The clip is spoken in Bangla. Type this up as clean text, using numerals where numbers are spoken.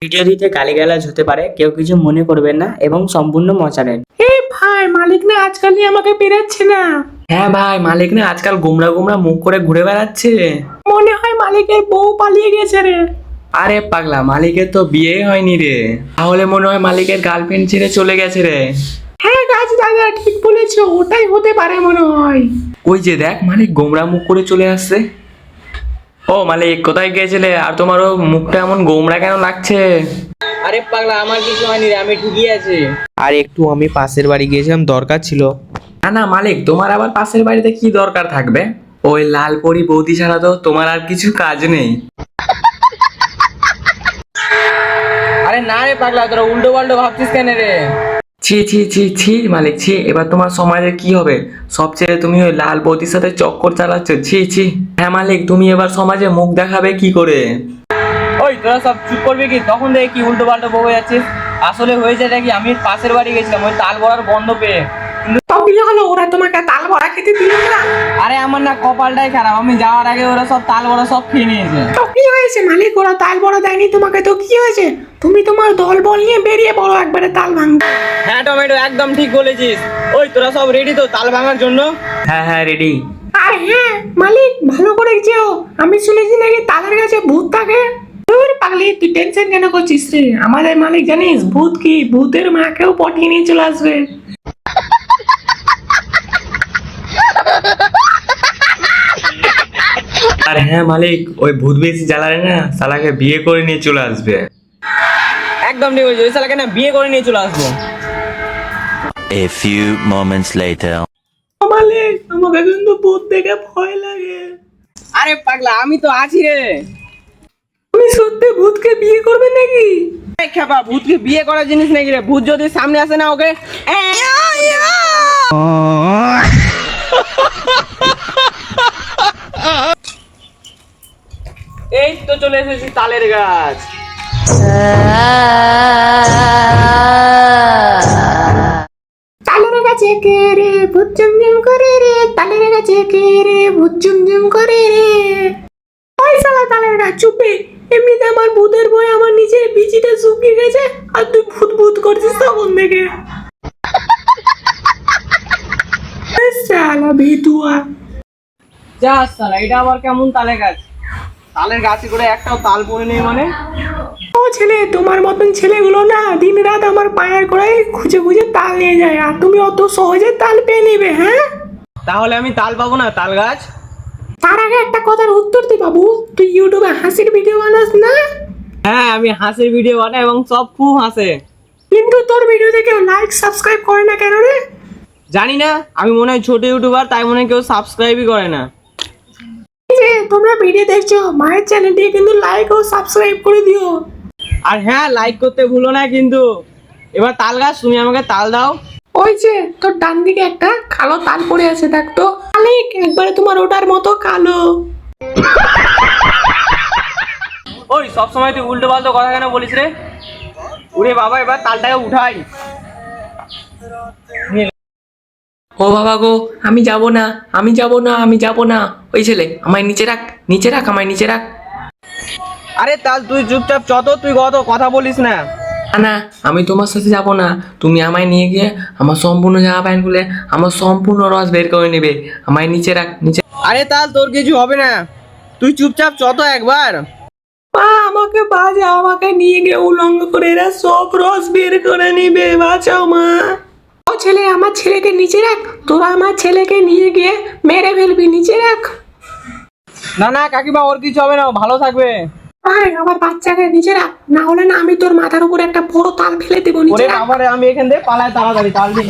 ভিডিওটিতে গালিগালাজ হতে পারে, কেউ কিছু মনে করবেন না এবং সম্পূর্ণ মজা নেন। ভাই মালিক না আজকাল আমাকে বেরাচ্ছে না। হ্যাঁ ভাই, মালিক না আজকাল গোমরা গোমরা মুখ করে ঘুরে বেড়াচ্ছে। মনে হয় মালিকের বউ পালিয়ে গেছে রে। আরে পাগলা, মালিকের তো বিয়ে হয়নি রে, তাহলে মনে হয় মালিকের গার্লফ্রেন্ড ছেড়ে চলে গেছে রে। হ্যাঁ গাছ দাদা ঠিক বলেছো, ওটাই হতে পারে মনে হয়। ওই যে দেখ, মালিক গোমরা মুখ করে চলে আসছে। ও মালিক, কোথায় গিয়েছিলে? আর তোমারও মুখটা এমন গোমরা কেন লাগছে? আরে পাগলা, আমার কিছু হয়নি রে, আমি ঠিকই আছি। আর একটু আমি পাশের বাড়ি গিয়েছিলাম, দরকার ছিল। না না মালিক, তোমার আবার পাশের বাড়িতে কি দরকার থাকবে? ওই লালপরি বৌদি ছাড়া তো তোমার আর কিছু কাজ নেই। আরে না রে পাগলা, তোরা উল্টো পাল্টো ভাবছিস কেন রে? ছি ছি ছি ছি মালিক, ছি। এবার তোমার সমাজে কি হবে? সব ছেড়ে তুমি ওই লাল বৌদির সাথে চক্কর চালাচ্ছ, ছি ছি। হ্যাঁ মালিক, তুমি এবার সমাজে মুখ দেখাবে কি করে? ওই তোরা সব চুপ করবি কি? তখন দেখে কি উল্টো পাল্টো বকে যাচ্ছিস? আসলে হয়েছে কি, আমি পাশের বাড়ি গেছিলাম ওই তাল বড়ার গন্ধ পেয়ে। তো বিয়ে হলো, ওরা তোমাকে তাল বড়া খেতে দিল না? আরে আমার না কপালটাই খারাপ, আমি যাওয়ার আগে ওরা সব তাল বড়া সব খেয়ে নিয়েছে। তো কি হয়েছে মালিক, ওরা তাল বড়া দেয়নি তোমাকে, তো কি হয়েছে? তুমি তোমার দল বল নিয়ে বেরিয়ে পড়ো একবারে তাল ভাঙতে। হ্যাঁ টমেটো, একদম ঠিক বলেছিস। ওই তোরা সব রেডি তো তাল ভাঙার জন্য? হ্যাঁ হ্যাঁ রেডি। আর হ্যাঁ মালিক, ভালো করে যেও। আমি শুনেছি নাকি তালের কাছে ভূত থাকে। ওরে পাগলি, তুই টেনশন কেন করছিস রে? আমাদের মালিক জানিস ভূত কি, ভূতের মাকেও পটিয়ে নিয়ে চলে আসবে। আর হ্যাঁ মালিক, ওই ভূত বেশি জ্বালারে না, শালাকে বিয়ে করে নিয়ে চলে আসবে। একদম ঠিক বলেছিস, ওই শালাকে না বিয়ে করে নিয়ে চলে আসবো। A few moments later. মালিক, আমাকে কিন্তু ভূত দেখে ভয় লাগে। আরে পাগলা, আমি তো আছি রে। তুমি সত্যি ভূতকে বিয়ে করবে নাকি? এই খেপা, ভূতকে বিয়ে করার জিনিস নাকি রে? ভূত যদি সামনে আসে না, ওকে এই তো চলে এসেছি তালের গাছ। তালের গাছে কে রে ভূত জুমজুম করে রে, তালের গাছে কে রে ভূত জুমজুম করে রে। ওই শালা তালের গাছ চুপে। এমনিতে আমার ভূতের ভয় আমার নিচে বিচিটা শুকিয়ে গেছে, আর তুই ভূত ভূত করছিস তখন থেকে। শালা ভিতুয়া। যা শালা, এটা আবার কেমন তালের গাছ? তালের গাছে করে একটাও তাল পড়ে নেই মানে? ও ছেলে, তোমার মতন ছেলেগুলো না দিন রাত আমার পায়ের গোড়ায় খুঁজে খুঁজে তাল নিয়ে যায়, আর তুমি অত সহজে তাল পেয়ে নিবে? হ্যাঁ, তাহলে আমি তাল পাবো না তাল গাছ? তার আগে একটা কথার উত্তর দি বাবু, তুই ইউটিউবে হাসির ভিডিও বানাস না? হ্যাঁ, আমি হাসির ভিডিও বানাই এবং সব খুব হাসে। কিন্তু তোর ভিডিও দেখে লাইক সাবস্ক্রাইব করে না কেন রে? জানি না, আমি মনে হয় ছোট ইউটিউবার, তাই মনে হয় কেউ সাবস্ক্রাইবই করে না। এই যে তোমরা ভিডিও দেখছো, মায়ের চ্যানেলটিকে কিন্তু লাইক ও সাবস্ক্রাইব করে দিও। আর হ্যাঁ, লাইক করতে ভুলো না কিন্তু। এবার তাল গাছ, তুমি আমাকে তাল দাও। ওই যে তোর ডান দিকে একটা কালো তাল পড়ে আছে, দেখ তো। মালিক, একবারে তোমার ওটার মতো কালো। ওই সবসময় তুই উল্টো পাল্টো কথা কেন বলিস রে? উরে বাবা, এবার তালটাকে উঠাই। ও বাবা গো, আমি যাব না, আমি যাব না, আমি যাব না। ওই ছেলে, আমায় নিচে রাখ, নিচে রাখ, আমায় নিচে রাখ। আরে তাল, তুই চুপচাপ যত, তুই কত কথা বলিস না। না না, আমি তোমার সাথে যাব না। তুমি আমায় নিয়ে গিয়ে আমার সম্পূর্ণ জামা প্যান্ট খুলে আমার সম্পূর্ণ রস বের করে নেবে। আমায় নিচে রাখ, নিচে। আরে তাল, তোর কিছু হবে না, তুই চুপচাপ যত একবার। মা আমাকে বাঁচাও, আমাকে নিয়ে গিয়ে উলঙ্গ করে এরা সব রস বের করে নিবে, বাঁচাও মা। ও ছেলে, আমার ছেলেকে নিচে রাখ, তোরা আমার ছেলেকে নিয়ে গিয়ে মেরে ফেলবি, নিচে রাখ। না না কাকিমা, ওর কিছু হবে না, ও ভালো থাকবে। ভাই, আমার বাচ্চাকে নিচে রাখ, না হলে না আমি তোর মাথার উপর একটা বড় তাল ফেলে দেবো, নিচে ওরে রাখ। বাবারে, আমি এখান থেকে পালাই তাড়াতাড়ি, তাল দিয়ে